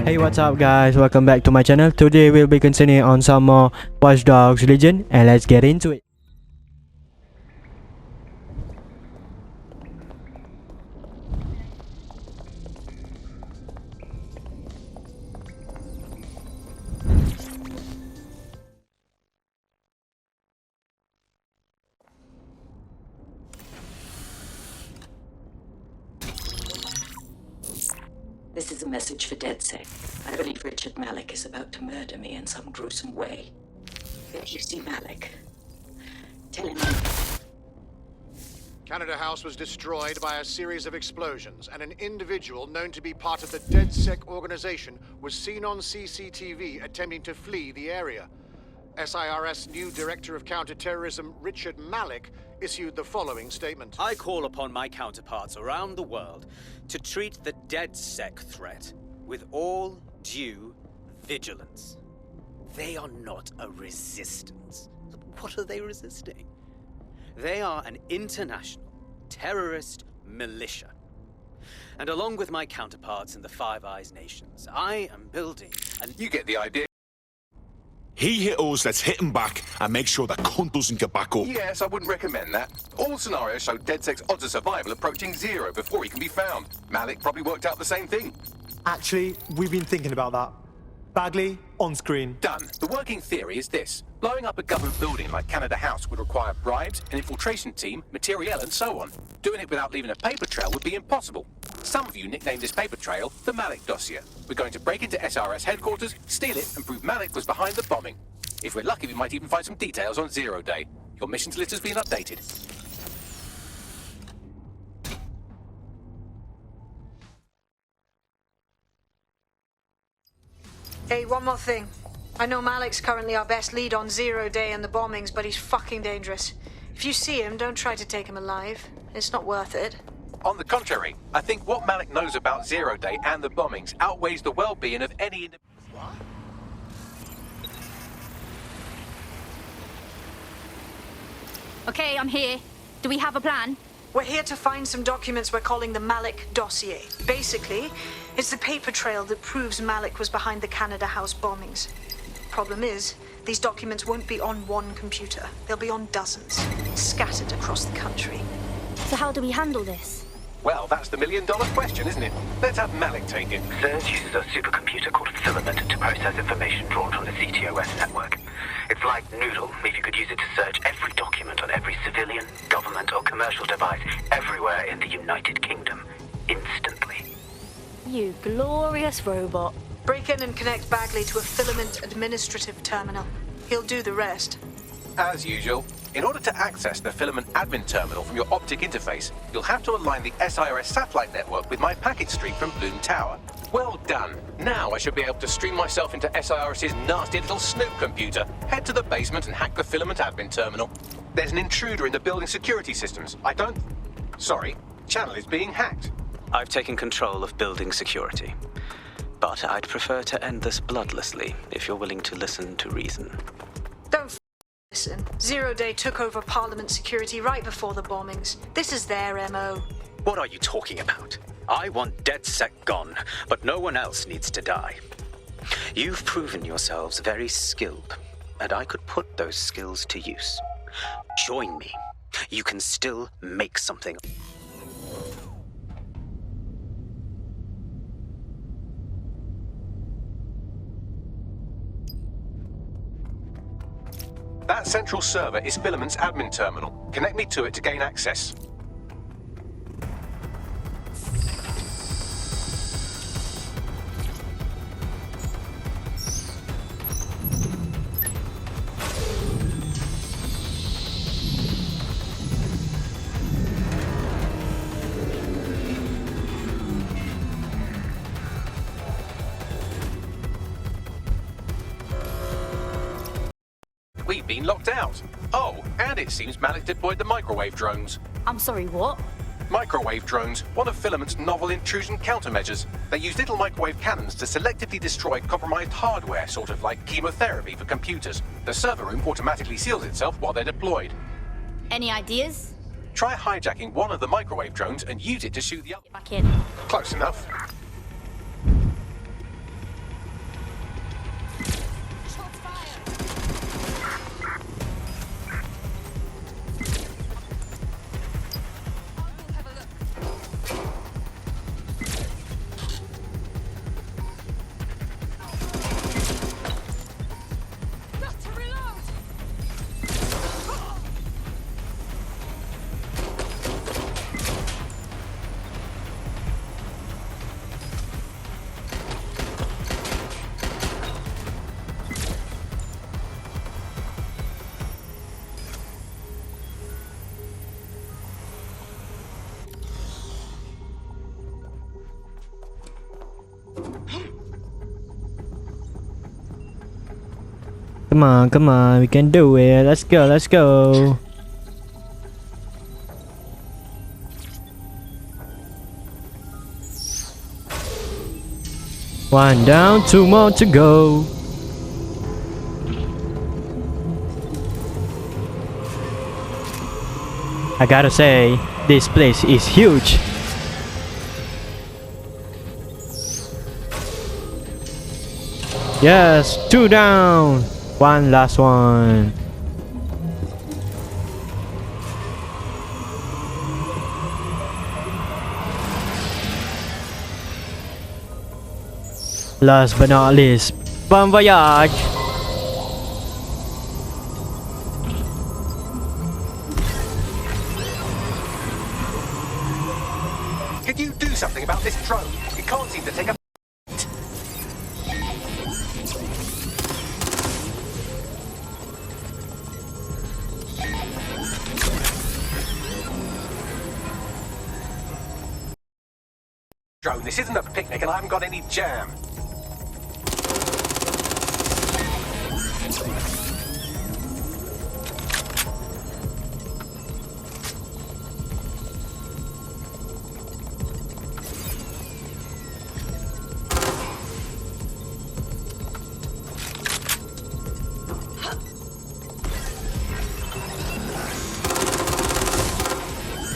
Hey, what's up guys, welcome back to my channel. Today we'll be continuing on some more Watch Dogs Legion and let's get into it. This is a message for DedSec. I believe Richard Malik is about to murder me in some gruesome way. If you see Malik, tell him Canada House was destroyed by a series of explosions, and an individual known to be part of the DedSec organization was seen on CCTV attempting to flee the area. SIRS new Director of Counterterrorism, Richard Malik, issued the following statement. I call upon my counterparts around the world to treat the DedSec threat with all due vigilance. They are not a resistance. What are they resisting? They are an international terrorist militia. And along with my counterparts in the Five Eyes nations, I am building an... You get the idea. He hit us, let's hit him back and make sure that cunt doesn't get back up. Yes, I wouldn't recommend that. All scenarios show DedSec's odds of survival approaching 0 before he can be found. Malik probably worked out the same thing. Actually, we've been thinking about that. Bagley, on screen. Done. The working theory is this. Blowing up a government building like Canada House would require bribes, an infiltration team, materiel and so on. Doing it without leaving a paper trail would be impossible. Some of you nicknamed this paper trail the Malik dossier. We're going to break into SRS headquarters, steal it, and prove Malik was behind the bombing. If we're lucky, we might even find some details on Zero Day. Your missions list has been updated. Hey, one more thing. I know Malik's currently our best lead on Zero Day and the bombings, but he's fucking dangerous. If you see him, don't try to take him alive. It's not worth it. On the contrary, I think what Malik knows about Zero Day and the bombings outweighs the well-being of any individual. Okay, I'm here. Do we have a plan? We're here to find some documents we're calling the Malik dossier. Basically, it's the paper trail that proves Malik was behind the Canada House bombings. Problem is, these documents won't be on one computer. They'll be on dozens, scattered across the country. So how do we handle this? Well, that's the million-dollar question, isn't it? Let's have Malik take it. CERS uses a supercomputer called Filament to process information drawn from the CTOS network. It's like Noodle, if you could use it to search every document on every civilian, government or commercial device everywhere in the United Kingdom, instantly. You glorious robot. Break in and connect Bagley to a Filament administrative terminal. He'll do the rest. As usual, in order to access the Filament admin terminal from your optic interface, you'll have to align the SIRS satellite network with my packet stream from Bloom Tower. Well done. Now I should be able to stream myself into SIRS's nasty little Snoop computer, head to the basement and hack the Filament admin terminal. There's an intruder in the building security systems. Sorry, channel is being hacked. I've taken control of building security. But I'd prefer to end this bloodlessly, if you're willing to listen to reason. Don't listen. Zero Day took over Parliament security right before the bombings. This is their MO. What are you talking about? I want DedSec gone, but no one else needs to die. You've proven yourselves very skilled, and I could put those skills to use. Join me. You can still make something. That central server is Filament's admin terminal. Connect me to it to gain access. We've been locked out. Oh, and it seems Malik deployed the microwave drones. I'm sorry, what? Microwave drones, one of Filament's novel intrusion countermeasures. They use little microwave cannons to selectively destroy compromised hardware, sort of like chemotherapy for computers. The server room automatically seals itself while they're deployed. Any ideas? Try hijacking one of the microwave drones and use it to shoot the other. Get back in. Close enough. Come on, come on, we can do it. Let's go, let's go. One down, 2 more to go. I gotta say, this place is huge. Yes, 2 down. One last one. Last but not least, bon voyage. Could you do something about this drone? It can't seem to take a... drone, this isn't a picnic and I haven't got any jam.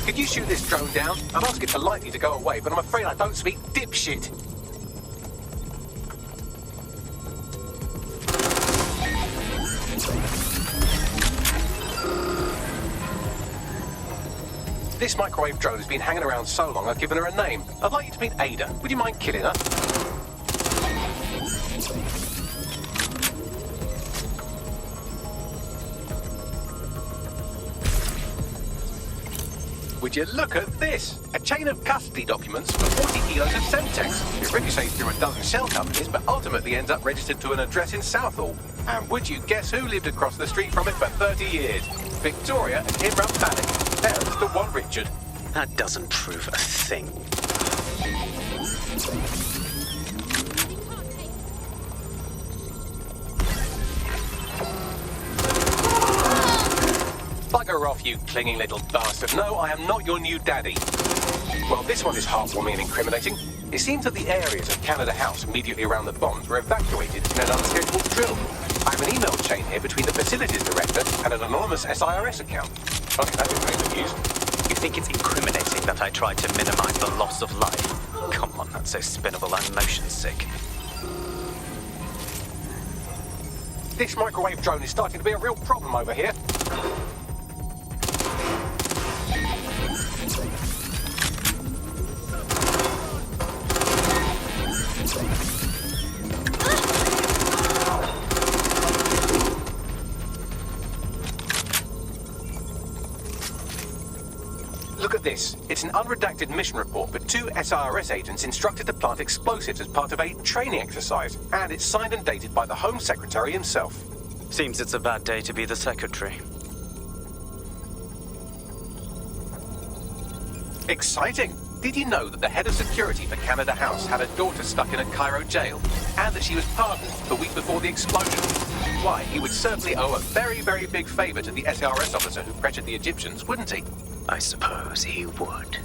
Could you shoot this drone down? I'd ask it politely to go away, but I'm afraid I don't speak dipshit. This microwave drone has been hanging around so long I've given her a name. I'd like you to meet Ada. Would you mind killing her? Would you look at this? A chain of custody documents for 40 kilos of Semtex. It ricochets through a dozen shell companies, but ultimately ends up registered to an address in Southall. And would you guess who lived across the street from it for 30 years? Victoria and Imran Malik. Parents to one Richard. That doesn't prove a thing. Bugger off, you clinging little bastard. No, I am not your new daddy. Well, this one is heartwarming and incriminating. It seems that the areas of Canada House immediately around the bombs were evacuated in an unscheduled drill. I have an email chain here between the facilities director and an anonymous SIRS account. I think that would make the news. You think it's incriminating that I tried to minimize the loss of life? Come on, that's so spinnable, I'm motion sick. This microwave drone is starting to be a real problem over here. Look at this. It's an unredacted mission report for 2 SIRS agents instructed to plant explosives as part of a training exercise. And it's signed and dated by the Home Secretary himself. Seems it's a bad day to be the secretary. Exciting! Did you know that the head of security for Canada House had a daughter stuck in a Cairo jail? And that she was pardoned the week before the explosion? Why, he would certainly owe a very, very big favor to the SIRS officer who pressured the Egyptians, wouldn't he? I suppose he would.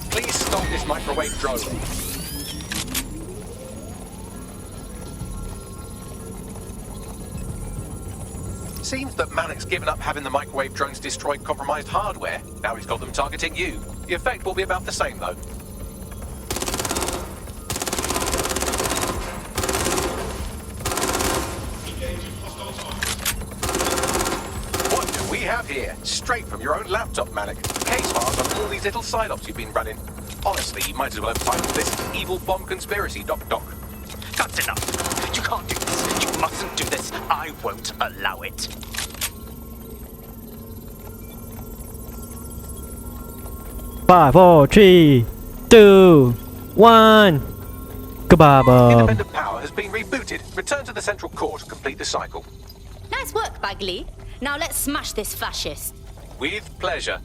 Please stop this microwave drone. Seems that Malik's given up having the microwave drones destroy compromised hardware. Now he's got them targeting you. The effect will be about the same, though. What do we have here? Straight from your own laptop, Malik. Case files on all these little side-ops you've been running. Honestly, you might as well have titled this Evil Bomb Conspiracy, Doc. That's enough. You can't do this. You mustn't do this. I won't allow it. 5, 4, 3, 2, 1. Kaboom. Independent power has been rebooted. Return to the central core to complete the cycle. Nice work, Bagley. Now let's smash this fascist. With pleasure.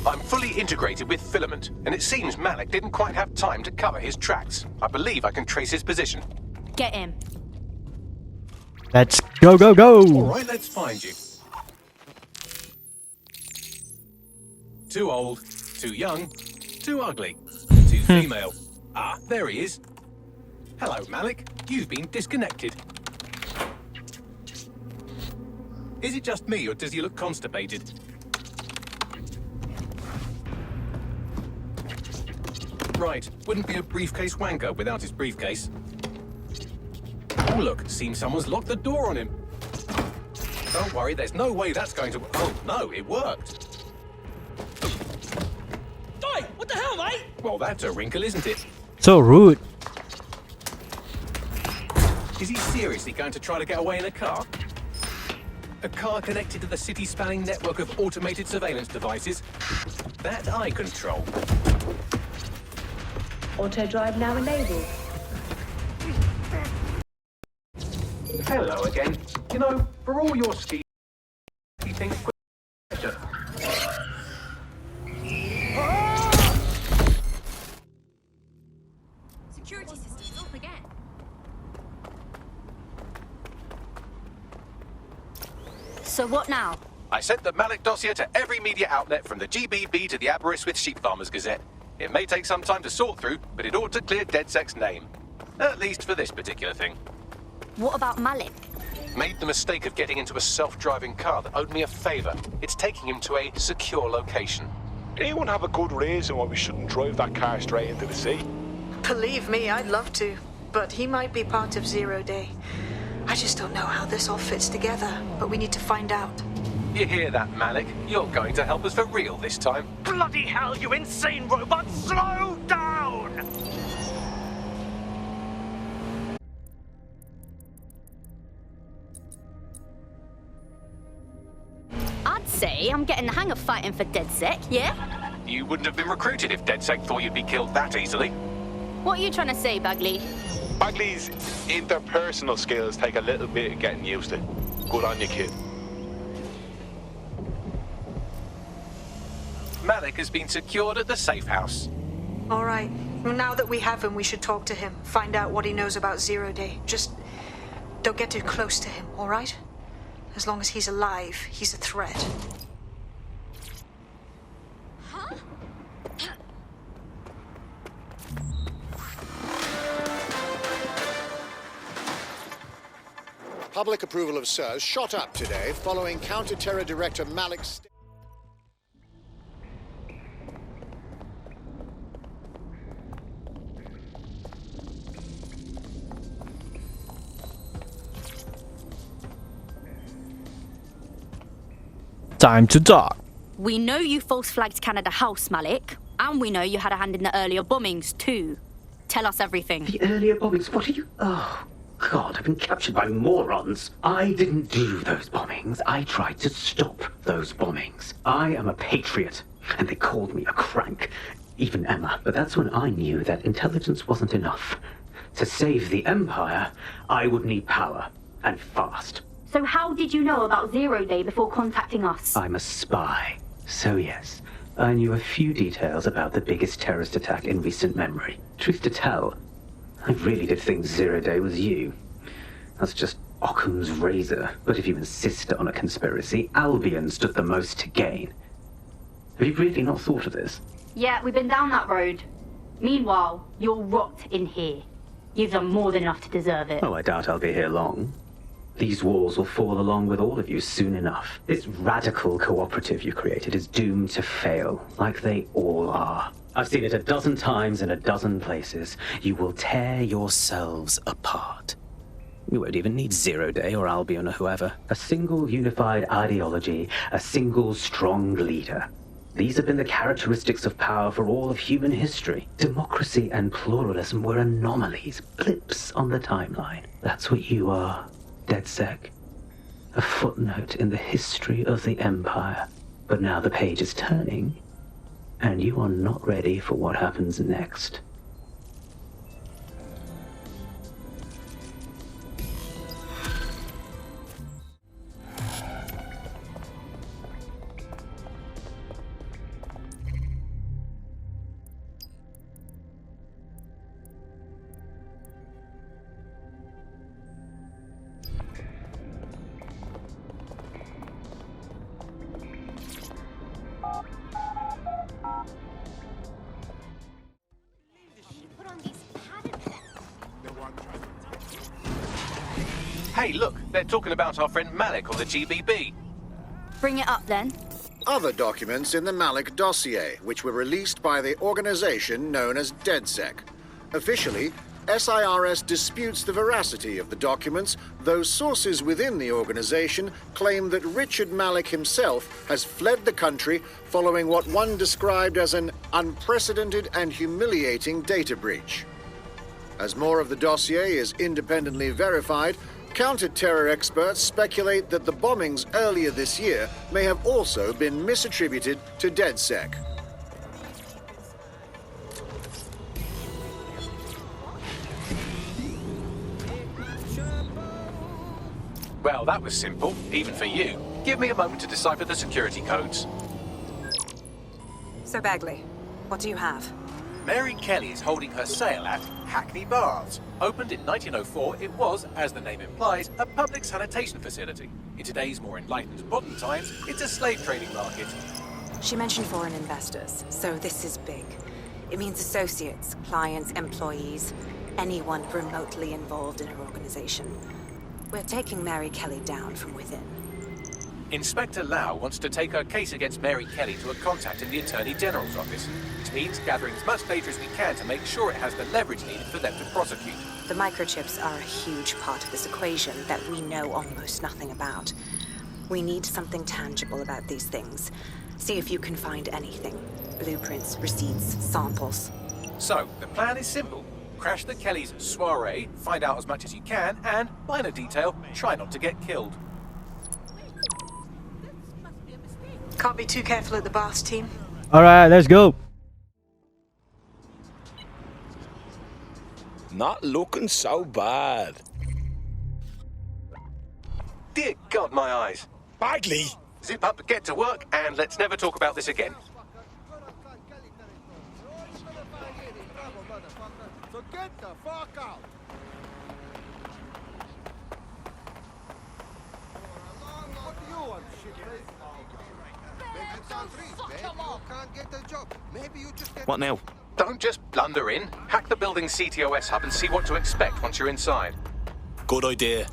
I'm fully integrated with Filament, and it seems Malik didn't quite have time to cover his tracks. I believe I can trace his position. Get him. Let's go, go, go. All right, let's find you. Too old, too young, too ugly, too female. Ah, there he is. Hello, Malik. You've been disconnected. Is it just me, or does he look constipated? Right, wouldn't be a briefcase wanker without his briefcase. Oh look, seems someone's locked the door on him. Don't worry, there's no way that's going to... Oh no, it worked. Oi, what the hell, mate? Well, that's a wrinkle, isn't it? So rude. Is he seriously going to try to get away in a car? A car connected to the city-spanning network of automated surveillance devices? That I control. Auto drive now enabled. Hello again. You know, for all your ski things, Security systems off again. So what now? I sent the Malik dossier to every media outlet from the GBB to the Aberystwyth Sheep Farmers Gazette. It may take some time to sort through, but it ought to clear DedSec's name. At least for this particular thing. What about Malik? Made the mistake of getting into a self-driving car that owed me a favor. It's taking him to a secure location. Anyone have a good reason why we shouldn't drive that car straight into the sea? Believe me, I'd love to. But he might be part of Zero Day. I just don't know how this all fits together, but we need to find out. You hear that, Malik? You're going to help us for real this time. Bloody hell, you insane robot! Slow down! I'd say I'm getting the hang of fighting for DedSec, yeah? You wouldn't have been recruited if DedSec thought you'd be killed that easily. What are you trying to say, Bagley? Bagley's interpersonal skills take a little bit of getting used to. Good on you, kid. Malik has been secured at the safe house. All right. Well, now that we have him, we should talk to him. Find out what he knows about Zero Day. Just don't get too close to him, all right? As long as he's alive, he's a threat. Public approval of SIRS shot up today following Counter-Terror Director Malik's... Time to talk. We know you false flagged Canada House, Malik, and we know you had a hand in the earlier bombings too. Tell us everything. The earlier bombings? What are you... Oh, God, I've been captured by morons. I didn't do those bombings. I tried to stop those bombings. I am a patriot, and they called me a crank. Even Emma. But that's when I knew that intelligence wasn't enough. To save the Empire, I would need power, and fast. So how did you know about Zero Day before contacting us? I'm a spy. So yes, I knew a few details about the biggest terrorist attack in recent memory. Truth to tell, I really did think Zero Day was you. That's just Occam's razor. But if you insist on a conspiracy, Albion stood the most to gain. Have you really not thought of this? Yeah, we've been down that road. Meanwhile, you're rot in here. You've done more than enough to deserve it. Oh, I doubt I'll be here long. These walls will fall along with all of you soon enough. This radical cooperative you created is doomed to fail, like they all are. I've seen it a dozen times in a dozen places. You will tear yourselves apart. You won't even need Zero Day or Albion or whoever. A single unified ideology, a single strong leader. These have been the characteristics of power for all of human history. Democracy and pluralism were anomalies, blips on the timeline. That's what you are, DedSec. A footnote in the history of the Empire. But now the page is turning, and you are not ready for what happens next. Hey, look, they're talking about our friend Malik or the GBB. Bring it up then. Other documents in the Malik dossier, which were released by the organization known as DedSec. Officially, SIRS disputes the veracity of the documents, though sources within the organization claim that Richard Malik himself has fled the country following what one described as an unprecedented and humiliating data breach. As more of the dossier is independently verified, counter-terror experts speculate that the bombings earlier this year may have also been misattributed to DedSec. Well, that was simple, even for you. Give me a moment to decipher the security codes. So, Bagley, what do you have? Mary Kelly is holding her sale at Hackney Baths. Opened in 1904, it was, as the name implies, a public sanitation facility. In today's more enlightened modern times, it's a slave trading market. She mentioned foreign investors, so this is big. It means associates, clients, employees, anyone remotely involved in her organization. We're taking Mary Kelly down from within. Inspector Lau wants to take her case against Mary Kelly to a contact in the Attorney General's office, which means gathering as much data as we can to make sure it has the leverage needed for them to prosecute. The microchips are a huge part of this equation that we know almost nothing about. We need something tangible about these things. See if you can find anything. Blueprints, receipts, samples. So, the plan is simple. Crash the Kellys' soiree, find out as much as you can, and, minor detail, try not to get killed. Can't be too careful at the Baths team. Alright, let's go. Not looking so bad. Dear God, my eyes. Bagley! Zip up, get to work, and let's never talk about this again. So get the fuck out! What do you want, shitface? What now? Don't just blunder in. Hack the building's CTOS hub and see what to expect once you're inside. Good idea.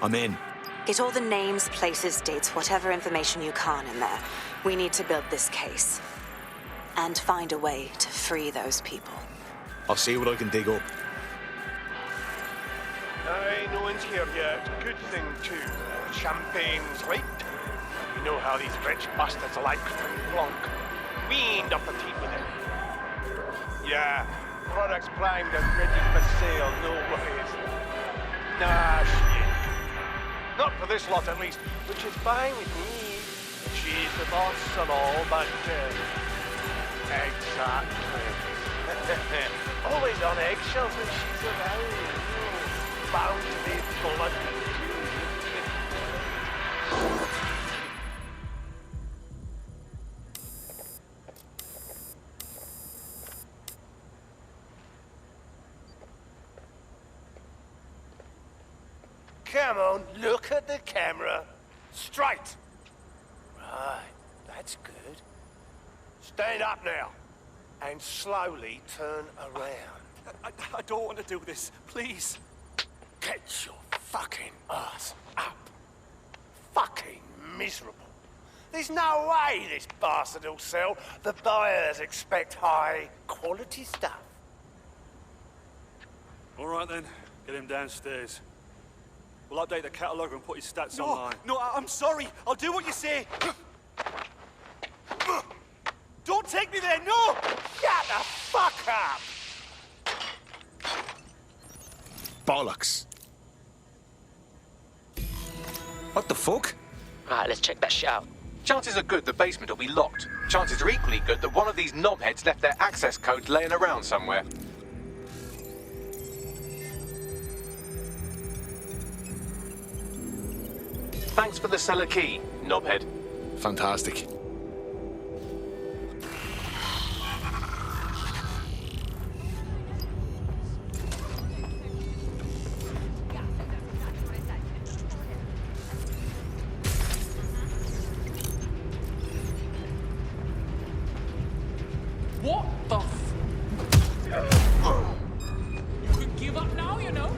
I'm in. Get all the names, places, dates, whatever information you can in there. We need to build this case. And find a way to free those people. I'll see what I can dig up. Aye, no one's here yet. Good thing, too. Champagne's late. You know how these rich bastards like from Blanc. We ain't up a team with it. Yeah, products primed and ready for sale, no worries. Nah, shit. Not for this lot, at least, which is fine with me. She's the boss and all, but... exactly. Always on eggshells when she's around. Bound to be blood. Come on, look at the camera. Straight. Right, that's good. Stand up now. And slowly turn around. I don't want to do this. Please. Get your fucking ass up. Fucking miserable. There's no way this bastard will sell. The buyers expect high quality stuff. All right then, get him downstairs. We'll update the catalogue and put his stats online. No, I'm sorry. I'll do what you say. Don't take me there, no! Shut the fuck up! Bollocks. What the fuck? Right, let's check that shit out. Chances are good the basement will be locked. Chances are equally good that one of these knobheads left their access codes laying around somewhere. Thanks for the cellar key, knobhead. Fantastic. What the f... You can give up now, you know?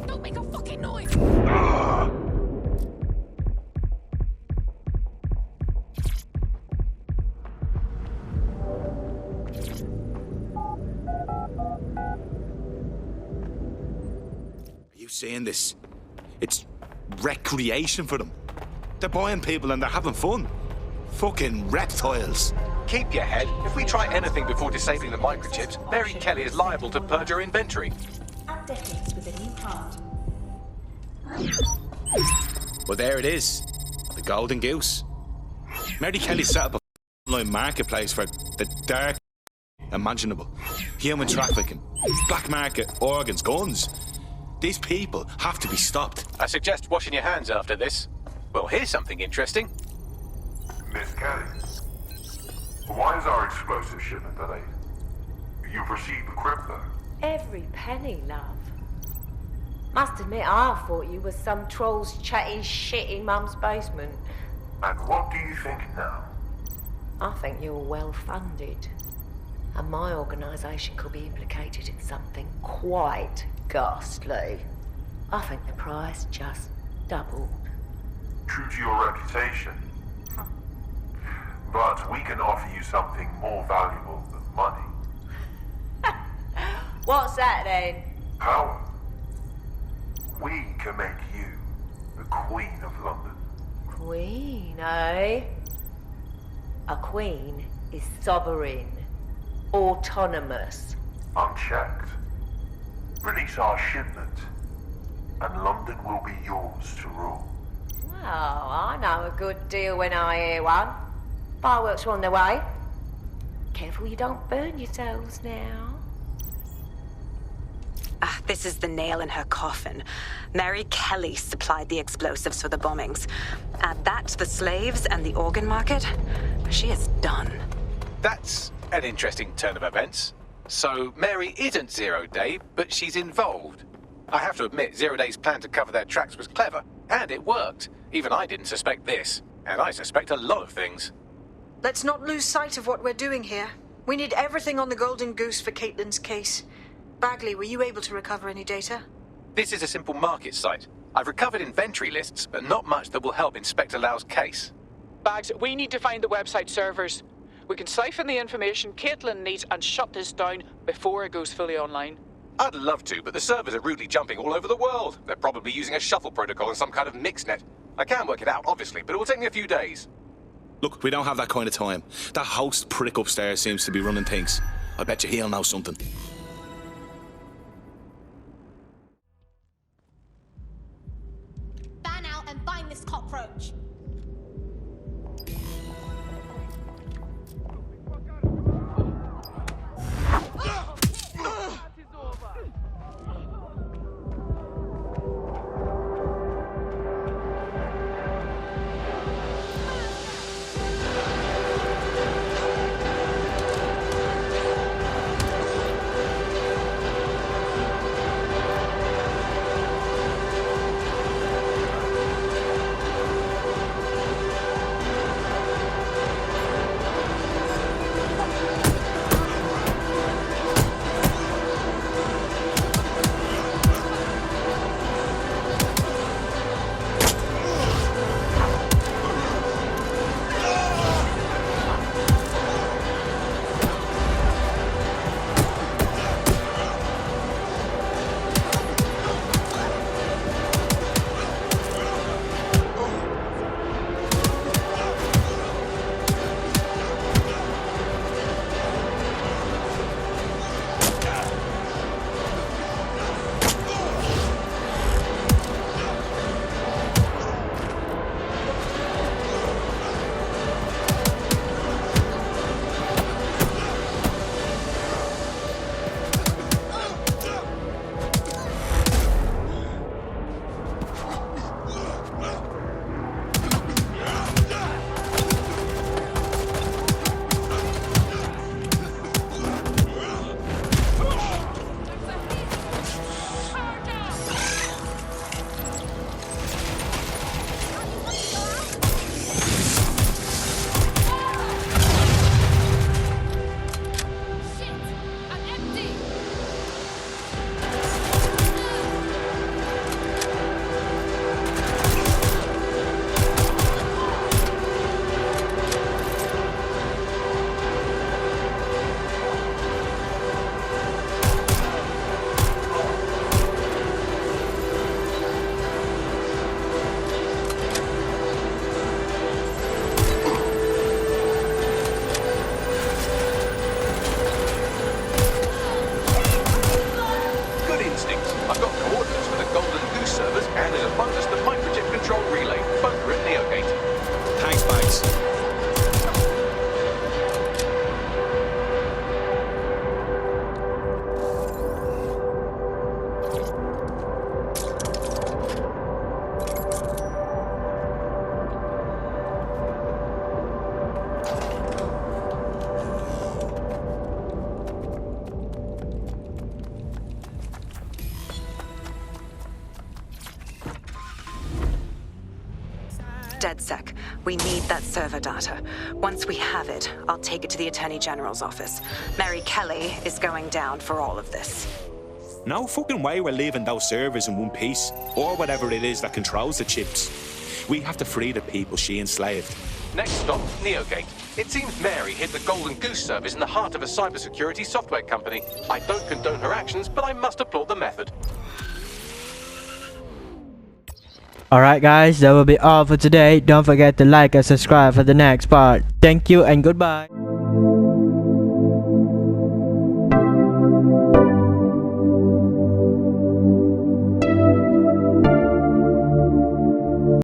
Don't make a fucking noise! Are you seeing this? It's recreation for them. They're buying people and they're having fun. Fucking reptiles. Keep your head. If we try anything before disabling the microchips, Mary Kelly is liable to purge her inventory. Add decades with a new heart. Well, there it is. The Golden Goose. Mary Kelly set up a online marketplace for the dark imaginable. Human trafficking, black market organs, guns. These people have to be stopped. I suggest washing your hands after this. Well, here's something interesting. Miss Kelly, why is our explosive shipment delayed? You've received the crypto. Every penny, love. Must admit, I thought you were some trolls chatting shit in Mum's basement. And what do you think now? I think you're well funded. And my organisation could be implicated in something quite ghastly. I think the price just doubled. True to your reputation. But we can offer you something more valuable than money. What's that then? Power. We can make you the Queen of London. Queen, eh? A queen is sovereign, autonomous. Unchecked. Release our shipment, and London will be yours to rule. Well, I know a good deal when I hear one. Fireworks are on their way. Careful you don't burn yourselves now. Ah, this is the nail in her coffin. Mary Kelly supplied the explosives for the bombings. Add that to the slaves and the organ market, she is done. That's an interesting turn of events. So Mary isn't Zero Day, but she's involved. I have to admit, Zero Day's plan to cover their tracks was clever, and it worked. Even I didn't suspect this, and I suspect a lot of things. Let's not lose sight of what we're doing here. We need everything on the Golden Goose for Caitlin's case. Bagley, were you able to recover any data? This is a simple market site. I've recovered inventory lists, but not much that will help Inspector Lau's case. Bags, we need to find the website servers. We can siphon the information Caitlin needs and shut this down before it goes fully online. I'd love to, but the servers are rudely jumping all over the world. They're probably using a shuffle protocol and some kind of mixnet. I can work it out, obviously, but it will take me a few days. Look, we don't have that kind of time. That host prick upstairs seems to be running things. I bet you he'll know something. Ban out and find this cockroach. DedSec. We need that server data. Once we have it, I'll take it to the Attorney General's office. Mary Kelly is going down for all of this. No fucking way we're leaving those servers in one piece, or whatever it is that controls the chips. We have to free the people she enslaved. Next stop, Neogate. It seems Mary hid the Golden Goose service in the heart of a cybersecurity software company. I don't condone her actions, but I must applaud the method. Alright guys, that will be all for today. Don't forget to like and subscribe for the next part. Thank you and goodbye.